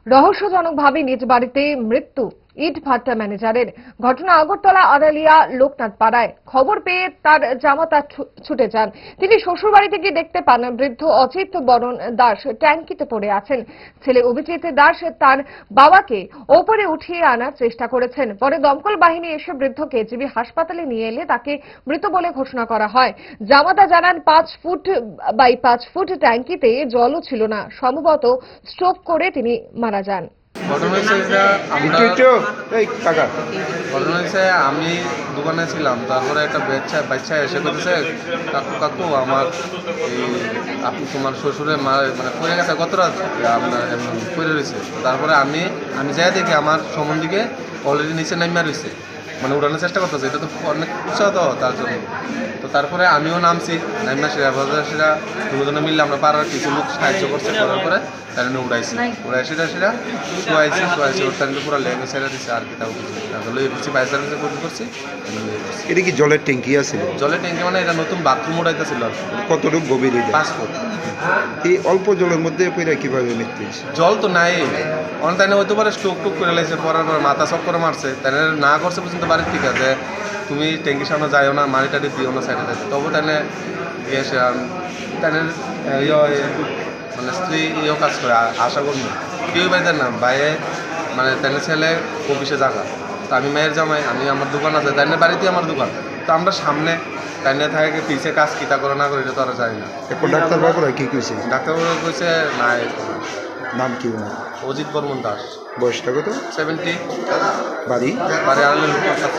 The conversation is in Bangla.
রহস্যজনকভাবে নিজ বাড়িতে মৃত্যু ইট ভাট্টা ম্যানেজারের। ঘটনা আগরতলা আড়ালিয়া লোকনাথ পাড়ায়। খবর পেয়ে তার জামাতা ছুটে যান। তিনি শ্বশুর বাড়ি থেকে দেখতে পান বৃদ্ধ অচিত বরণ দাস ট্যাঙ্কিতে পড়ে আছেন। ছেলে অভিজিৎ দাস তার বাবাকে ওপরে উঠিয়ে আনার চেষ্টা করেছেন। পরে দমকল বাহিনী এসে বৃদ্ধকে জিবি হাসপাতালে নিয়ে এলে তাকে মৃত বলে ঘোষণা করা হয়। জামাতা জানান 5 ফুট বাই 5 ফুট ট্যাঙ্কিতে জলও ছিল না। সম্ভবত স্ট্রোক করে তিনি মারা যান। ঘটনা হয়েছে আমি দোকানে ছিলাম, তারপরে একটা বাচ্চা এসে বলতেছে, কাকু কাকু আমার এই আপনি তোমার শ্বশুরে মানে পড়ে গেছে গত রাত, আপনার পড়ে রয়েছে। তারপরে আমি যাই দেখি আমার সম্বন্ধীকে অলরেডি নিচে নামিয়ে রয়েছে, মানে উড়ানোর চেষ্টা করতেছে। এটা তো অনেক উৎসাহ তো তার জন্য। তো তারপরে আমিও নামছি, নামিয়া সেরা দুজনে মিললে আমরা পাড়ার কিছু লোক সাহায্য করছে। করার পরে তার উড়াইছি সেটা শোয়াইছি ওর তার পুরো লেগে ছেড়ে দিচ্ছে। আর কি তাও কিছু লয়ে করছি, বাইশ সার্ভিসে করছি। এটা কি জলের ট্যাঙ্কি আছে? জলের ট্যাঙ্কি মানে এটা নতুন বাথরুম উঠাইতেছিল। কতটুকু গভীর? 5 ফুট। এই অল্প জলের মধ্যে পড়ে কিভাবে মৃত্যু? জল তো নাই, অনেক তাই হইতে পারে স্ট্রোক টুক করে লাগছে, পড়ার পরে মাথা সব করে মারছে। তাই না করছে পর্যন্ত বাড়ির ঠিক আছে, তুমি ট্যাঙ্কির সামনে যাইও না, মারি টাড়ি দিও না সাইডে যাইতে। তবু তাই গিয়েছে তাই মানে স্ত্রী ইয়েও কাজ করে, আশা করবো কেউ বাইদের না বাইরে, মানে তাই ছেলে অফিসে জায়গা। তো আমি মেয়ের জামাই, আমি আমার দোকান আছে, তাই বাড়িতে আমার দোকান। তো আমরা সামনে তাই থাকে পিছে কাজ কিতা করে না করে এটা তো আর যায় না। এখন ডাক্তারবাবুরা কি কইছে? ডাক্তারবাবু কইছে না। নাম কি? অজিত বর্মন দাস। বয়সটা কত? 70। বাড়ি? বাড়ি আড়ালে লোকনাথ।